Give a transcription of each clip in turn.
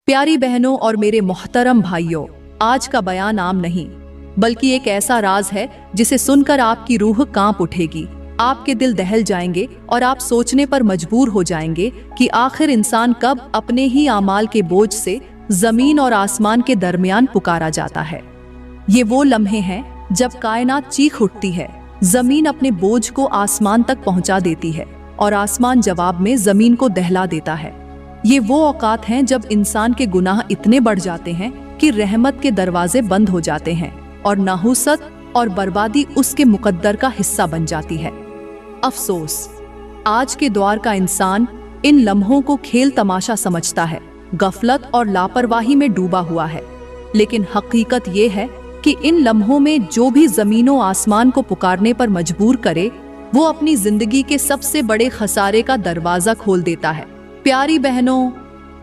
प्यारी बहनों और मेरे मोहतरम भाइयों, आज का बयान आम नहीं बल्कि एक ऐसा राज है जिसे सुनकर आपकी रूह कांप उठेगी, आपके दिल दहल जाएंगे और आप सोचने पर मजबूर हो जाएंगे कि आखिर इंसान कब अपने ही आमाल के बोझ से जमीन और आसमान के दरमियान पुकारा जाता है। ये वो लम्हे हैं जब कायनात चीख उठती है, जमीन अपने बोझ को आसमान तक पहुंचा देती है और आसमान जवाब में जमीन को दहला देता है। ये वो औकात हैं जब इंसान के गुनाह इतने बढ़ जाते हैं कि रहमत के दरवाजे बंद हो जाते हैं और नाहुसत और बर्बादी उसके मुकद्दर का हिस्सा बन जाती है। अफसोस, आज के दौर का इंसान इन लम्हों को खेल तमाशा समझता है, गफलत और लापरवाही में डूबा हुआ है। लेकिन हकीकत ये है कि इन लम्हों में जो भी जमीनों आसमान को पुकारने पर मजबूर करे, वो अपनी जिंदगी के सबसे बड़े खसारे का दरवाजा खोल देता है। प्यारी बहनों,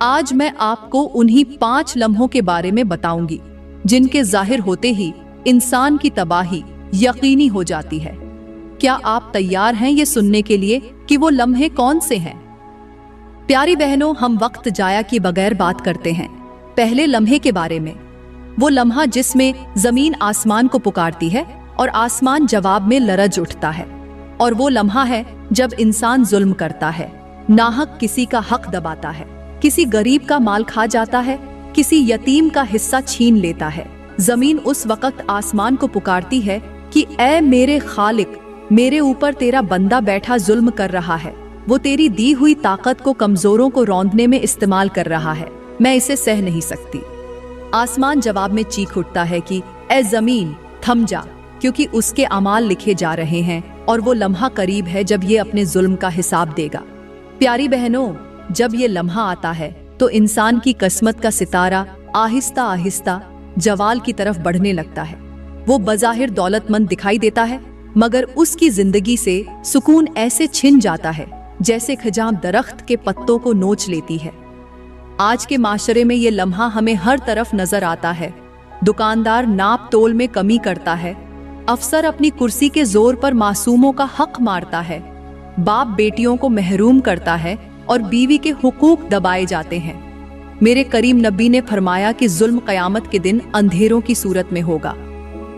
आज मैं आपको उन्हीं 5 लम्हों के बारे में बताऊंगी जिनके जाहिर होते ही इंसान की तबाही यकीनी हो जाती है। क्या आप तैयार हैं ये सुनने के लिए कि वो लम्हे कौन से हैं? प्यारी बहनों, हम वक्त जाया किए बगैर बात करते हैं पहले लम्हे के बारे में। वो लम्हा जिसमें जमीन आसमान को पुकारती है और आसमान जवाब में लरज उठता है। और वो लम्हा है जब इंसान जुल्म करता है, नाहक किसी का हक दबाता है, किसी गरीब का माल खा जाता है, किसी यतीम का हिस्सा छीन लेता है। जमीन उस वक्त आसमान को पुकारती है कि ऐ मेरे खालिक, मेरे ऊपर तेरा बंदा बैठा जुल्म कर रहा है, वो तेरी दी हुई ताकत को कमजोरों को रौंदने में इस्तेमाल कर रहा है, मैं इसे सह नहीं सकती। आसमान जवाब में चीख उठता है कि ऐ जमीन थम जा, क्योंकि उसके अमाल लिखे जा रहे हैं और वो लम्हा करीब है जब ये अपने जुल्म का हिसाब देगा। प्यारी बहनों, जब ये लम्हा आता है तो इंसान की किस्मत का सितारा आहिस्ता आहिस्ता जवाल की तरफ बढ़ने लगता है। वो बज़ाहिर दौलतमंद दिखाई देता है, मगर उसकी जिंदगी से सुकून ऐसे छिन जाता है जैसे खजाम दरख्त के पत्तों को नोच लेती है। आज के माशरे में ये लम्हा हमें हर तरफ नजर आता है। दुकानदार नाप तोल में कमी करता है, अफसर अपनी कुर्सी के जोर पर मासूमों का हक मारता है, बाप बेटियों को महरूम करता है और बीवी के हुकूक दबाए जाते हैं। मेरे करीम नबी ने फरमाया कि जुल्म क़यामत के दिन अंधेरों की सूरत में होगा।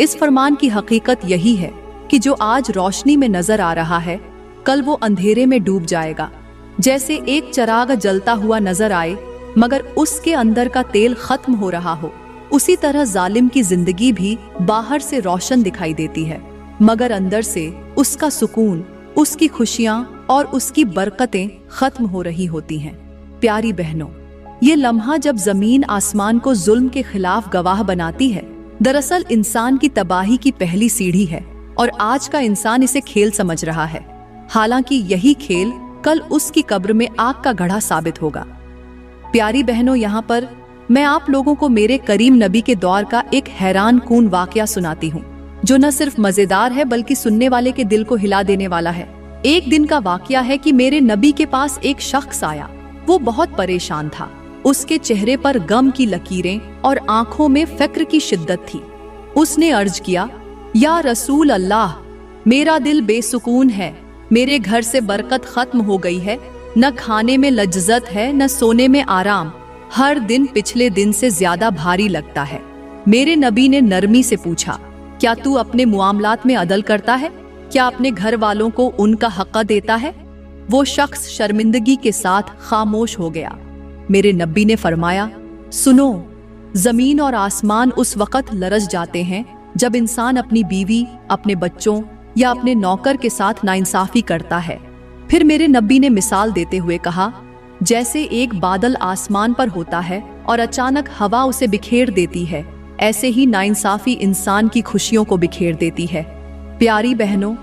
इस फरमान की हकीकत यही है कि जो आज रोशनी में नजर आ रहा है, कल वो अंधेरे में डूब जाएगा। जैसे एक चराग जलता हुआ नजर आए मगर उसके अंदर का तेल खत्म हो रहा हो, उसी तरह जालिम की जिंदगी भी बाहर से रोशन दिखाई देती है मगर अंदर से उसका सुकून, उसकी खुशियां और उसकी बरकतें खत्म हो रही होती हैं। प्यारी बहनों, ये लम्हा जब जमीन आसमान को जुल्म के खिलाफ गवाह बनाती है, दरअसल इंसान की तबाही की पहली सीढ़ी है और आज का इंसान इसे खेल समझ रहा है। हालांकि यही खेल कल उसकी कब्र में आग का घड़ा साबित होगा। प्यारी बहनों, यहाँ पर मैं आप लोगों को मेरे करीम नबी के दौर का एक हैरान कून वाकया सुनाती हूँ, जो न सिर्फ मजेदार है बल्कि सुनने वाले के दिल को हिला देने वाला है। एक दिन का वाकया है कि मेरे नबी के पास एक शख्स आया। वो बहुत परेशान था, उसके चेहरे पर गम की लकीरें और आंखों में फिक्र की शिद्दत थी। उसने अर्ज किया, या रसूल अल्लाह, मेरा दिल बेसुकून है, मेरे घर से बरकत खत्म हो गई है, न खाने में लज्जत है न सोने में आराम, हर दिन पिछले दिन से ज्यादा भारी लगता है। मेरे नबी ने नरमी से पूछा, क्या तू अपने मुआमलात में अदल करता है? क्या अपने घर वालों को उनका हक़ देता है? वो शख्स शर्मिंदगी के साथ खामोश हो गया। मेरे नबी ने फरमाया, सुनो, जमीन और आसमान उस वक़्त लरज जाते हैं जब इंसान अपनी बीवी, अपने बच्चों या अपने नौकर के साथ नाइंसाफी करता है। फिर मेरे नबी ने मिसाल देते हुए कहा, जैसे एक बादल आसमान पर होता है और अचानक हवा उसे बिखेर देती है, ऐसे ही नाइंसाफी इंसान की खुशियों को बिखेर देती है। प्यारी बहनों,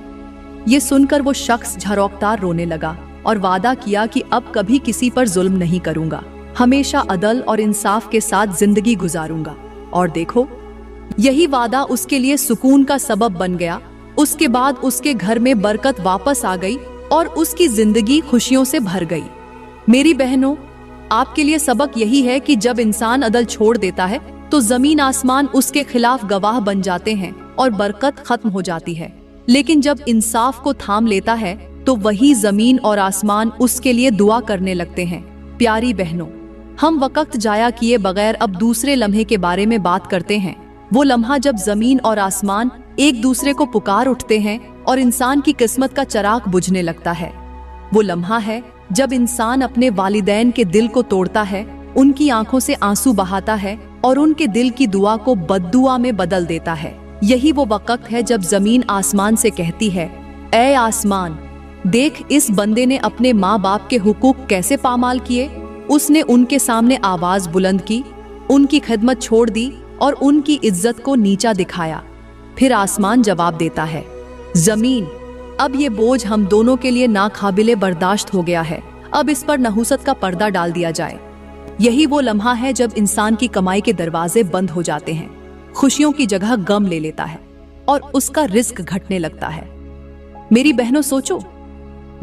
ये सुनकर वो शख्स झरोकतार रोने लगा और वादा किया कि अब कभी किसी पर जुल्म नहीं करूंगा, हमेशा अदल और इंसाफ के साथ जिंदगी गुजारूंगा। और देखो, यही वादा उसके लिए सुकून का सबब बन गया। उसके बाद उसके घर में बरकत वापस आ गई और उसकी जिंदगी खुशियों से भर गई। मेरी बहनों, आपके लिए सबक यही है कि जब इंसान अदल छोड़ देता है तो जमीन आसमान उसके खिलाफ गवाह बन जाते हैं और बरकत खत्म हो जाती है। लेकिन जब इंसाफ को थाम लेता है तो वही जमीन और आसमान उसके लिए दुआ करने लगते हैं। प्यारी बहनों, हम वक्त जाया किए बगैर अब दूसरे लम्हे के बारे में बात करते हैं। वो लम्हा जब जमीन और आसमान एक दूसरे को पुकार उठते हैं और इंसान की किस्मत का चिराग बुझने लगता है। वो लम्हा है जब इंसान अपने वालिदैन के दिल को तोड़ता है, उनकी आंखों से आंसू बहाता है और उनके दिल की दुआ को बद्दुआ में बदल देता है। यही वो वक्त है जब जमीन आसमान से कहती है, ऐ आसमान, देख इस बंदे ने अपने माँ बाप के हुकूक कैसे पामाल किए। उसने उनके सामने आवाज बुलंद की, उनकी खिदमत छोड़ दी और उनकी इज्जत को नीचा दिखाया। फिर आसमान जवाब देता है, जमीन, अब ये बोझ हम दोनों के लिए नाकाबिले बर्दाश्त हो गया है, अब इस पर नहुसत का पर्दा डाल दिया जाए। यही वो लम्हा है जब इंसान की कमाई के दरवाजे बंद हो जाते हैं, खुशियों की जगह गम ले लेता है और उसका रिस्क घटने लगता है। मेरी बहनों, सोचो,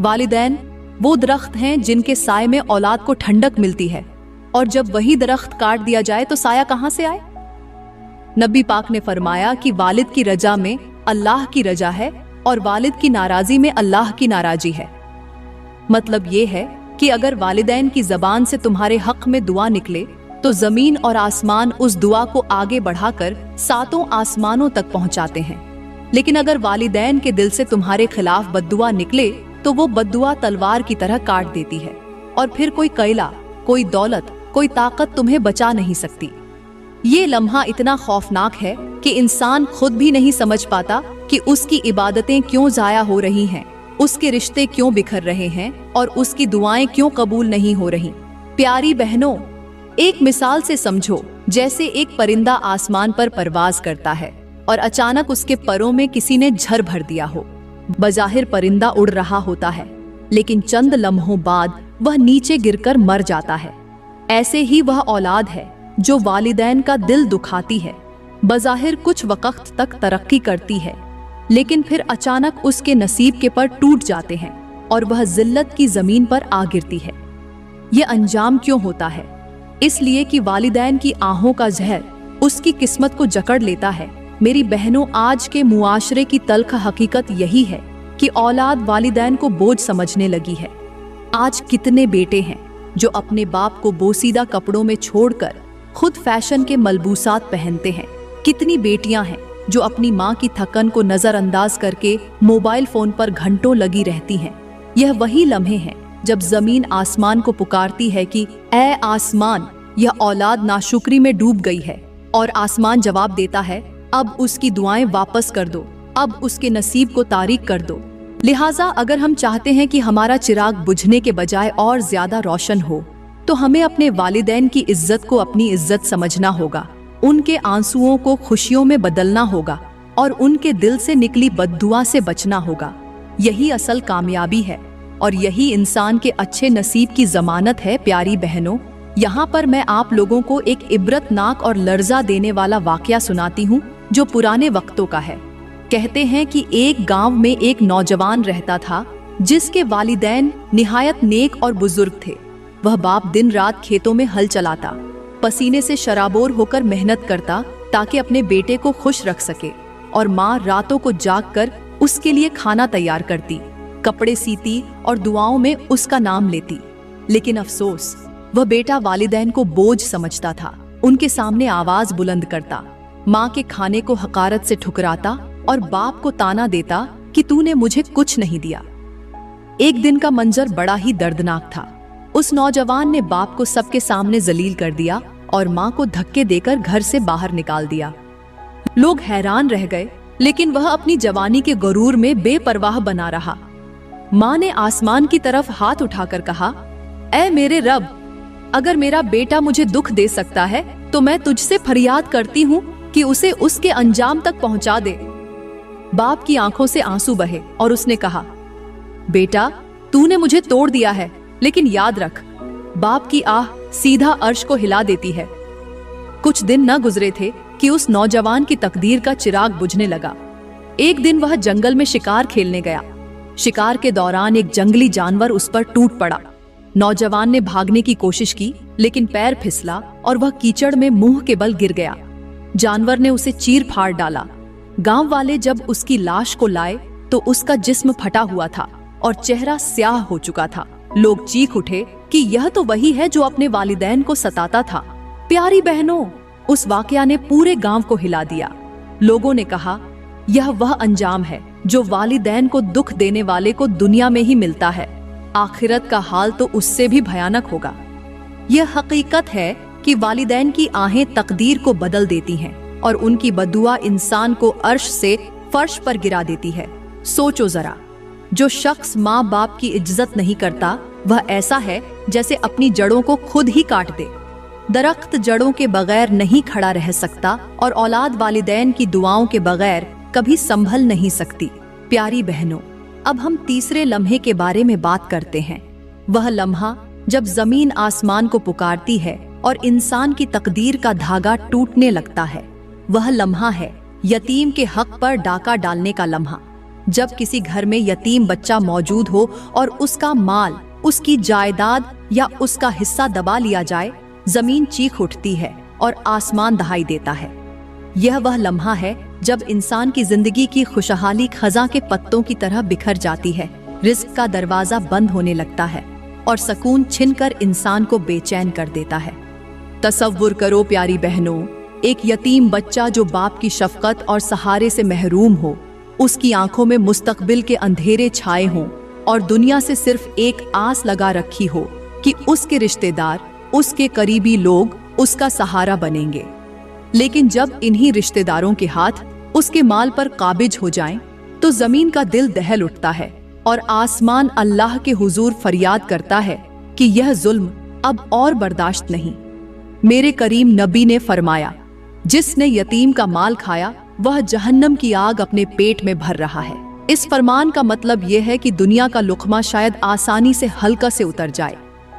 वालिदैन वो दरख्त हैं जिनके साए में औलाद को ठंडक मिलती है, और जब वही दरख्त काट दिया जाए तो साया कहां से आए। नबी पाक ने फरमाया कि वालिद की रजा में अल्लाह की रजा है और वालिद की नाराजी में अल्लाह की नाराजी है। मतलब ये है कि अगर वालिदैन की जबान से तुम्हारे हक में दुआ निकले तो जमीन और आसमान उस दुआ को आगे बढ़ाकर सातों आसमानों तक पहुंचाते हैं। लेकिन अगर वालिदैन के दिल से तुम्हारे खिलाफ बद्दुआ निकले तो वो बद्दुआ तलवार की तरह काट देती है और फिर कोई कैला, कोई दौलत, कोई ताकत तुम्हें बचा नहीं सकती। ये लम्हा इतना खौफनाक है कि इंसान खुद भी नहीं समझ पाता कि उसकी इबादतें क्यों जाया हो रही हैं, उसके रिश्ते क्यों बिखर रहे हैं और उसकी दुआएं क्यों कबूल नहीं हो रही। प्यारी बहनों, एक मिसाल से समझो, जैसे एक परिंदा आसमान पर परवाज करता है और अचानक उसके परों में किसी ने झर भर दिया हो। बज़ाहिर परिंदा उड़ रहा होता है, लेकिन चंद लम्हों बाद वह नीचे गिरकर मर जाता है। ऐसे ही वह औलाद है जो वालिदैन का दिल दुखाती है। बज़ाहिर कुछ वक्त तक तरक्की करती है, लेकिन फिर अचानक उसके नसीब के पर टूट जाते हैं और वह जिल्लत की जमीन पर आ गिरती है। ये अंजाम क्यों होता है? इसलिए कि वालिदैन की आहों का जहर उसकी किस्मत को जकड़ लेता है। मेरी बहनों, आज के मुआशरे की तल्ख हकीकत यही है कि औलाद वालिदैन को बोझ समझने लगी है। आज कितने बेटे हैं जो अपने बाप को बोसीदा कपड़ों में छोड़कर खुद फैशन के मलबूसात पहनते हैं। कितनी बेटियां हैं जो अपनी माँ की थकन को नजरअंदाज करके मोबाइल फोन पर घंटों लगी रहती हैं। यह वही लम्हे हैं जब जमीन आसमान को पुकारती है कि ऐ आसमान, यह औलाद नाशुक्री में डूब गई है, और आसमान जवाब देता है, अब उसकी दुआएं वापस कर दो, अब उसके नसीब को तारीक कर दो। लिहाजा अगर हम चाहते हैं कि हमारा चिराग बुझने के बजाय और ज्यादा रोशन हो, तो हमें अपने वालिदैन की इज्जत को अपनी इज्जत समझना होगा, उनके आंसुओं को खुशियों में बदलना होगा और उनके दिल से निकली बद्दुआ से बचना होगा। यही असल कामयाबी है और यही इंसान के अच्छे नसीब की जमानत है। प्यारी बहनों, यहाँ पर मैं आप लोगों को एक इबरतनाक और लर्जा देने वाला वाकया सुनाती हूँ जो पुराने वक्तों का है। कहते हैं कि एक गांव में एक नौजवान रहता था जिसके वालिदैन निहायत नेक और बुजुर्ग थे। वह बाप दिन रात खेतों में हल चलाता, पसीने से शराबोर होकर मेहनत करता ताकि अपने बेटे को खुश रख सके, और माँ रातों को जागकर उसके लिए खाना तैयार करती, कपड़े सीती और दुआओं में उसका नाम लेती। लेकिन अफसोस, वह बेटा वालिदैन को बोझ समझता था। उनके सामने आवाज बुलंद करता, माँ के खाने को हकारत से ठुकराता और बाप को ताना देता कि तूने मुझे कुछ नहीं दिया। एक दिन का मंजर बड़ा ही दर्दनाक था। उस नौजवान ने बाप को सबके सामने जलील कर दिया और माँ को धक्के देकर घर से बाहर निकाल दिया। लोग हैरान रह गए, लेकिन वह अपनी जवानी के गुरूर में बेपरवाह बना रहा। माँ ने आसमान की तरफ हाथ उठाकर कहा, ऐ मेरे रब, अगर मेरा बेटा मुझे दुख दे सकता है तो मैं तुझसे फरियाद करती हूँ कि उसे उसके अंजाम तक पहुँचा दे। बाप की आंखों से आंसू बहे और उसने कहा, बेटा, तूने मुझे तोड़ दिया है, लेकिन याद रख, बाप की आह सीधा अर्श को हिला देती है। कुछ दिन न गुजरे थे कि उस नौजवान की तकदीर का चिराग बुझने लगा। एक दिन वह जंगल में शिकार खेलने गया। शिकार के दौरान एक जंगली जानवर उस पर टूट पड़ा। नौजवान ने भागने की कोशिश की, लेकिन पैर फिसला और वह कीचड़ में मुंह के बल गिर गया। जानवर ने उसे चीर फाड़ डाला। गांव वाले जब उसकी लाश को लाए तो उसका जिस्म फटा हुआ था और चेहरा स्याह हो चुका था। लोग चीख उठे कि यह तो वही है जो अपने वालिदैन को सताता था। प्यारी बहनों, उस वाकया ने पूरे गांव को हिला दिया। लोगों ने कहा, यह वह अंजाम है जो वालिदैन को दुख देने वाले को दुनिया में ही मिलता है। आखिरत का हाल तो उससे भी भयानक होगा। यह हकीकत है कि वालिदैन की आहें तकदीर को बदल देती हैं और उनकी बदुआ इंसान को अर्श से फर्श पर गिरा देती है। सोचो जरा, जो शख्स माँ बाप की इज्जत नहीं करता वह ऐसा है जैसे अपनी जड़ों को खुद ही काट दे। दरख्त जड़ों के बगैर नहीं खड़ा रह सकता और औलाद वालिदैन की दुआओं के बगैर कभी संभल नहीं सकती। प्यारी बहनों, अब हम तीसरे लम्हे के बारे में बात करते हैं। वह लम्हा जब जमीन आसमान को पुकारती है और इंसान की तकदीर का धागा टूटने लगता है। वह लम्हा है यतीम के हक पर डाका डालने का लम्हा। जब किसी घर में यतीम बच्चा मौजूद हो और उसका माल, उसकी जायदाद या उसका हिस्सा दबा लिया जाए, जमीन चीख उठती है और आसमान दहाई देता है। यह वह लम्हा है जब इंसान की जिंदगी की खुशहाली खज़ां के पत्तों की तरह बिखर जाती है, रिज़्क का दरवाजा बंद होने लगता है और सुकून छिनकर इंसान को बेचैन कर देता है। तसव्वुर करो प्यारी बहनों, एक यतीम बच्चा जो बाप की शफकत और सहारे से महरूम हो, उसकी आंखों में मुस्तकबिल के अंधेरे छाए हों और दुनिया से सिर्फ एक आस लगा रखी हो कि उसके रिश्तेदार, उसके करीबी लोग उसका सहारा बनेंगे। लेकिन जब इन्हीं रिश्तेदारों के हाथ उसके माल पर काबिज हो जाएं, तो जमीन का दिल दहल उठता है और आसमान अल्लाह के हुजूर फरियाद करता है कि यह जुल्म अब और बर्दाश्त नहीं। मेरे करीम नबी ने फरमाया, जिसने यतीम का माल खाया वह जहन्नम की आग अपने पेट में भर रहा है। इस फरमान का मतलब यह है कि दुनिया का लुक़मा शायद आसानी से हल्का से उतर जाए,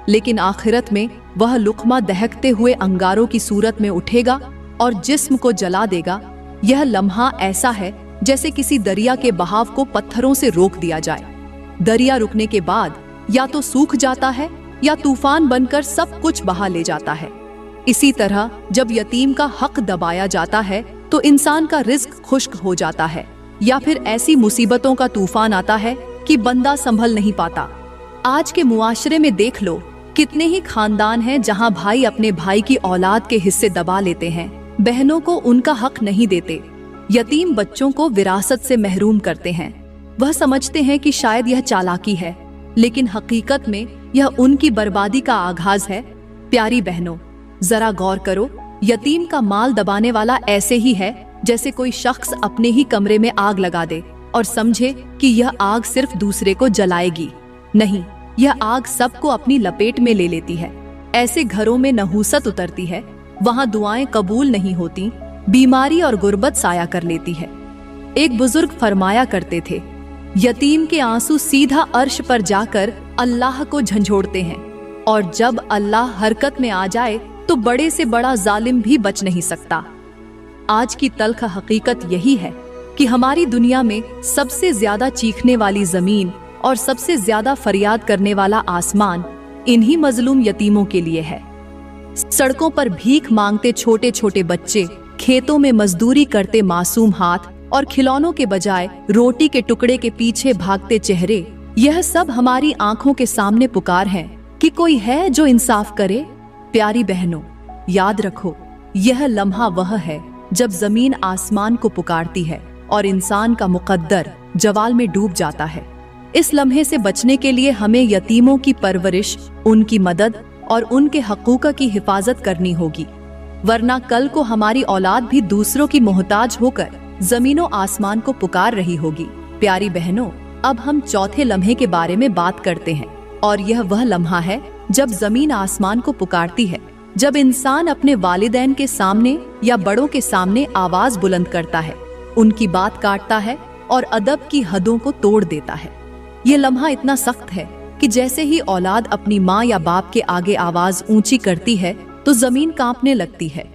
लेकिन आखिरत में वह लुक़मा दहकते हुए अंगारों की सूरत में उठेगा और जिस्म को जला देगा। यह लम्हा ऐसा है जैसे किसी दरिया के बहाव को पत्थरों से रोक दिया जाए। दरिया रुकने के बाद या तो सूख जाता है या तूफान बनकर सब कुछ बहा ले जाता है। इसी तरह जब यतीम का हक दबाया जाता है तो इंसान का रिज़्क खुश्क हो जाता है या फिर ऐसी मुसीबतों का तूफान आता है कि बंदा संभल नहीं पाता। आज के मुआशरे में देख लो, कितने ही खानदान हैं जहां भाई अपने भाई की औलाद के हिस्से दबा लेते हैं, बहनों को उनका हक नहीं देते, यतीम बच्चों को विरासत से महरूम करते हैं। वह समझते हैं कि शायद यह चालाकी है, लेकिन हकीकत में यह उनकी बर्बादी का आगाज है। प्यारी बहनों, जरा गौर करो, यतीम का माल दबाने वाला ऐसे ही है जैसे कोई शख्स अपने ही कमरे में आग लगा दे और समझे कि यह आग सिर्फ दूसरे को जलाएगी। नहीं, यह आग सबको अपनी लपेट में ले लेती है। ऐसे घरों में नहूसत उतरती है, वहां दुआएं कबूल नहीं होती, बीमारी और गुर्बत साया कर लेती है। एक बुजुर्ग फरमाया करते थे, यतीम के आंसू सीधा अर्श पर जाकर अल्लाह को झंझोड़ते हैं, और जब अल्लाह हरकत में आ जाए तो बड़े से बड़ा जालिम भी बच नहीं सकता। आज की तल्ख हकीकत यही है कि हमारी दुनिया में सबसे ज्यादा चीखने वाली जमीन और सबसे ज्यादा फरियाद करने वाला आसमान इन्हीं मजलूम यतीमों के लिए है। सड़कों पर भीख मांगते छोटे छोटे बच्चे, खेतों में मजदूरी करते मासूम हाथ और खिलौनों के बजाय रोटी के टुकड़े के पीछे भागते चेहरे, यह सब हमारी आंखों के सामने पुकार है कि कोई है जो इंसाफ करे। प्यारी बहनों, याद रखो, यह लम्हा वह है जब जमीन आसमान को पुकारती है और इंसान का मुकद्दर जवाल में डूब जाता है। इस लम्हे से बचने के लिए हमें यतीमों की परवरिश, उनकी मदद और उनके हकूक़ की हिफाजत करनी होगी, वरना कल को हमारी औलाद भी दूसरों की मोहताज होकर जमीनों आसमान को पुकार रही होगी। प्यारी बहनों, अब हम चौथे लम्हे के बारे में बात करते हैं, और यह वह लम्हा है जब जमीन आसमान को पुकारती है, जब इंसान अपने वालिदैन के सामने या बड़ों के सामने आवाज बुलंद करता है, उनकी बात काटता है और अदब की हदों को तोड़ देता है। ये लम्हा इतना सख्त है कि जैसे ही औलाद अपनी माँ या बाप के आगे आवाज ऊंची करती है तो जमीन कांपने लगती है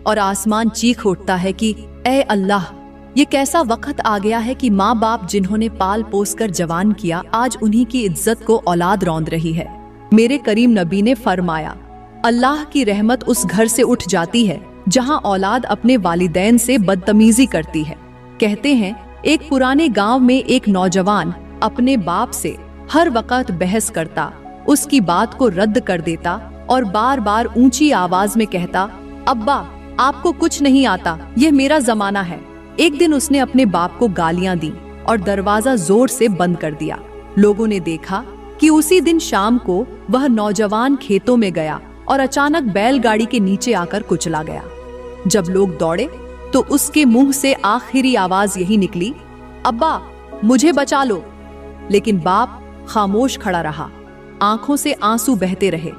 और आसमान चीख उठता है कि ऐ अल्लाह, ये कैसा वक्त आ गया है कि माँ बाप जिन्होंने पाल पोस कर जवान किया, आज उन्हीं की इज्जत को औलाद रौंद रही है। मेरे करीम नबी ने फरमाया, अल्लाह की रहमत उस घर से उठ जाती है जहां औलाद अपने वालिदैन से बदतमीजी करती है। कहते हैं, एक पुराने गांव में एक नौजवान अपने बाप से हर वक्त बहस करता उसकी बात को रद्द कर देता और बार बार ऊंची आवाज में कहता, अब्बा आपको कुछ नहीं आता, यह मेरा जमाना है। एक दिन उसने अपने बाप को गालियां दी और दरवाजा जोर से बंद कर दिया। लोगों ने देखा कि उसी दिन शाम को वह नौजवान खेतों में गया और अचानक बैलगाड़ी के नीचे आकर कुचला गया। जब लोग दौड़े तो उसके मुंह से आखिरी आवाज यही निकली, अब्बा मुझे बचा लो। लेकिन बाप खामोश खड़ा रहा, आंखों से आंसू बहते रहे।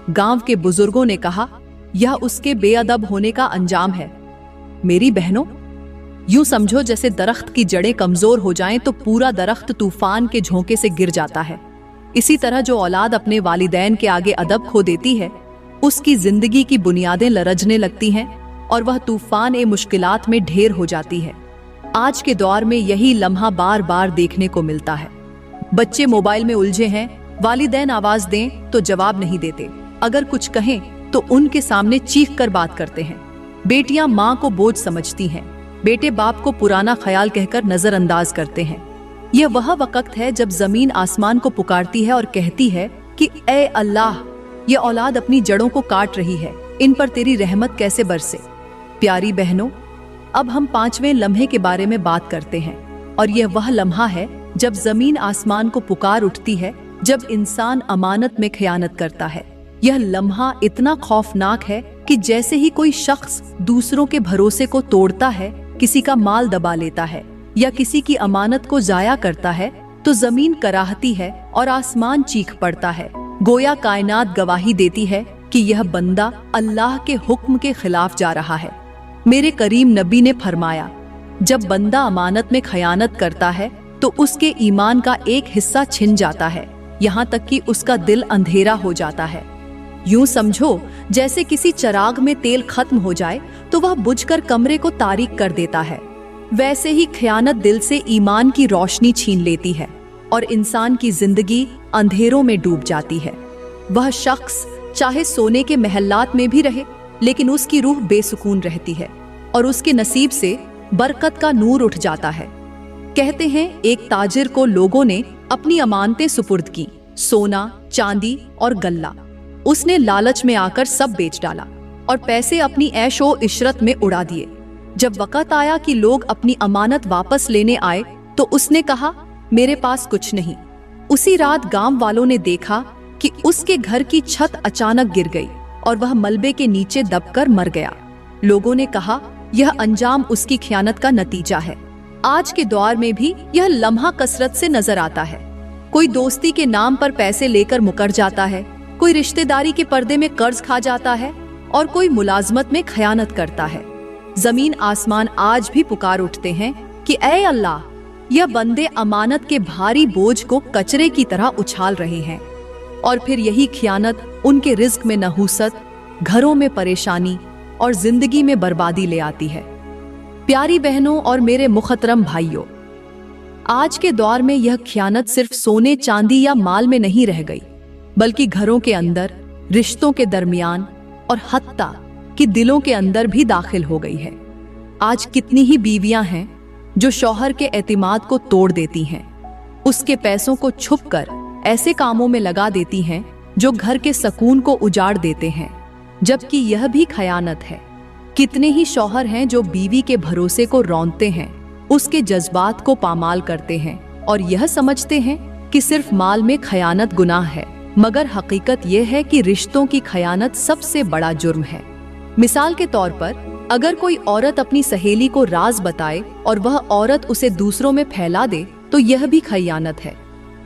गांव के बुजुर्गों ने कहा, यह उसके बेअदब होने का अंजाम है। मेरी बहनों, यूं समझो जैसे दरख्त की जड़ें कमजोर हो जाएं तो पूरा दरख्त तूफान के झोंके से गिर जाता है। इसी तरह जो औलाद अपने वालिदैन के आगे अदब खो देती है, उसकी जिंदगी की बुनियादें लरजने लगती हैं और वह तूफान ए मुश्किलात में ढेर हो जाती है। आज के दौर में यही लम्हा बार बार देखने को मिलता है। बच्चे मोबाइल में उलझे हैं, वालिदैन आवाज दें तो जवाब नहीं देते, अगर कुछ कहें तो उनके सामने चीख कर बात करते हैं। बेटियां माँ को बोझ समझती हैं, बेटे बाप को पुराना ख्याल कहकर नजरअंदाज करते हैं। यह वह वक्त है जब जमीन आसमान को पुकारती है और कहती है कि ए अल्लाह, ये औलाद अपनी जड़ों को काट रही है, इन पर तेरी रहमत कैसे बरसे। प्यारी बहनों, अब हम 5वें लम्हे के बारे में बात करते हैं और यह वह लम्हा है जब जमीन आसमान को पुकार उठती है, जब इंसान अमानत में खयानत करता है। यह लम्हा इतना खौफनाक है कि जैसे ही कोई शख्स दूसरों के भरोसे को तोड़ता है, किसी का माल दबा लेता है या किसी की अमानत को जाया करता है, तो जमीन कराहती है और आसमान चीख पड़ता है। गोया कायनात गवाही देती है कि यह बंदा अल्लाह के हुक्म के खिलाफ जा रहा है। मेरे करीम नबी ने फरमाया, जब बंदा अमानत में खयानत करता है तो उसके ईमान का एक हिस्सा छिन जाता है, यहाँ तक कि उसका दिल अंधेरा हो जाता है। यूं समझो जैसे किसी चिराग में तेल खत्म हो जाए तो वह बुझकर कमरे को तारीक कर देता है। वैसे ही खयानत दिल से ईमान की रोशनी छीन लेती है और इंसान की जिंदगी अंधेरों में डूब जाती है। वह शख्स चाहे सोने के महल्लात में भी रहे, लेकिन उसकी रूह बेसुकून रहती है और उसके नसीब से बरकत का नूर उठ जाता है। कहते हैं एक ताजिर को लोगों ने अपनी अमानतें सुपुर्द की, सोना, चांदी और गल्ला। उसने लालच में आकर सब बेच डाला और पैसे अपनी ऐशो इशरत में उड़ा दिए। जब वक्त आया कि लोग अपनी अमानत वापस लेने आए तो उसने कहा, मेरे पास कुछ नहीं। उसी रात गांव वालों ने देखा कि उसके घर की छत अचानक गिर गई और वह मलबे के नीचे दबकर मर गया। लोगों ने कहा, यह अंजाम उसकी खयानत का नतीजा है। आज के दौर में भी यह लम्हा कसरत से नजर आता है। कोई दोस्ती के नाम पर पैसे लेकर मुकर जाता है, कोई रिश्तेदारी के पर्दे में कर्ज खा जाता है और कोई मुलाजमत में खयानत करता है। जमीन आसमान आज भी पुकार उठते हैं कि ऐ अल्लाह, यह बंदे अमानत के भारी बोझ को कचरे की तरह उछाल रहे हैं। और फिर यही खयानत उनके रिज्क में नहूसत, घरों में परेशानी और जिंदगी में बर्बादी ले आती है। प्यारी बहनों और मेरे मुखतरम भाइयों, आज के दौर में यह खयानत सिर्फ सोने, चांदी या माल में नहीं रह गई, बल्कि घरों के अंदर, रिश्तों के दरमियान और हत्ता कि दिलों के अंदर भी दाखिल हो गई है। आज कितनी ही बीवियां हैं जो शौहर के एतिमाद को तोड़ देती हैं, उसके पैसों को छुपकर ऐसे कामों में लगा देती हैं जो घर के सुकून को उजाड़ देते हैं, जबकि यह भी खयानत है। कितने ही शौहर हैं जो बीवी के भरोसे को रौंदते हैं, उसके जज्बात को पामाल करते हैं और यह समझते हैं कि सिर्फ माल में खयानत गुनाह है, मगर हकीकत यह है कि रिश्तों की खयानत सबसे बड़ा जुर्म है। मिसाल के तौर पर, अगर कोई औरत अपनी सहेली को राज बताए और वह औरत उसे दूसरों में फैला दे तो यह भी खयानत है।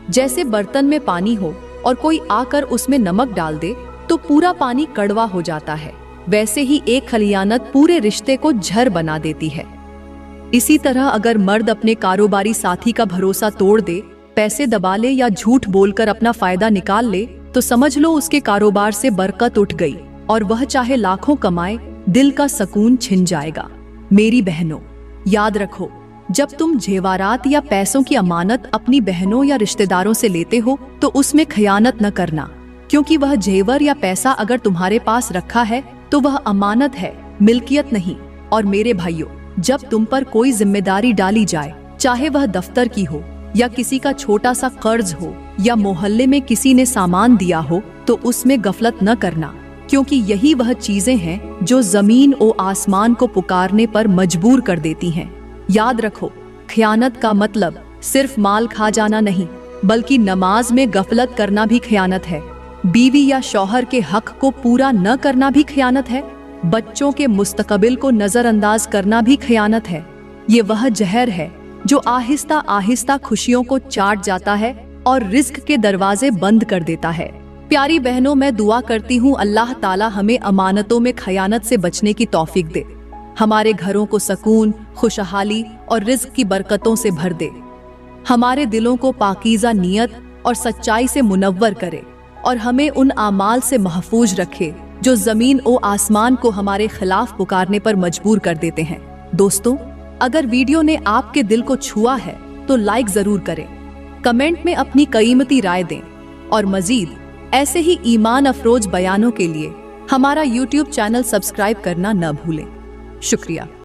जैसे बर्तन में पानी हो और कोई आकर उसमें नमक डाल दे तो पूरा पानी कड़वा हो जाता है, वैसे ही एक खयानत पूरे रिश्ते को जहर बना देती है। इसी तरह अगर मर्द अपने कारोबारी साथी का भरोसा तोड़ दे, पैसे दबा ले या झूठ बोलकर अपना फायदा निकाल ले, तो समझ लो उसके कारोबार से बरकत उठ गई और वह चाहे लाखों कमाए, दिल का सुकून छिन जाएगा। मेरी बहनों, याद रखो, जब तुम जेवरात या पैसों की अमानत अपनी बहनों या रिश्तेदारों से लेते हो तो उसमें खयानत न करना, क्योंकि वह जेवर या पैसा अगर तुम्हारे पास रखा है तो वह अमानत है, मिल्कियत नहीं। और मेरे भाइयों, जब तुम पर कोई जिम्मेदारी डाली जाए, चाहे वह दफ्तर की हो, या किसी का छोटा सा कर्ज हो या मोहल्ले में किसी ने सामान दिया हो तो उसमें गफलत न करना, क्योंकि यही वह चीजें हैं जो जमीन और आसमान को पुकारने पर मजबूर कर देती हैं। याद रखो, खयानत का मतलब सिर्फ माल खा जाना नहीं, बल्कि नमाज में गफलत करना भी खयानत है। बीवी या शौहर के हक को पूरा न करना भी खयानत है। बच्चों के मुस्तकबिल को नजरअंदाज करना भी खयानत है। ये वह जहर है जो आहिस्ता आहिस्ता खुशियों को चाट जाता है और रिज्क के दरवाजे बंद कर देता है। प्यारी बहनों, मैं दुआ करती हूँ अल्लाह ताला हमें अमानतों में खयानत से बचने की तौफीक दे, हमारे घरों को सुकून, खुशहाली और रिज्क की बरकतों से भर दे, हमारे दिलों को पाकीज़ा नियत और सच्चाई से मुनव्वर करे और हमें उन आमाल से महफूज रखे जो जमीन और आसमान को हमारे खिलाफ पुकारने पर मजबूर कर देते हैं। दोस्तों, अगर वीडियो ने आपके दिल को छुआ है तो लाइक जरूर करें, कमेंट में अपनी कीमती राय दें और मजीद ऐसे ही ईमान अफरोज बयानों के लिए हमारा YouTube चैनल सब्सक्राइब करना न भूलें। शुक्रिया।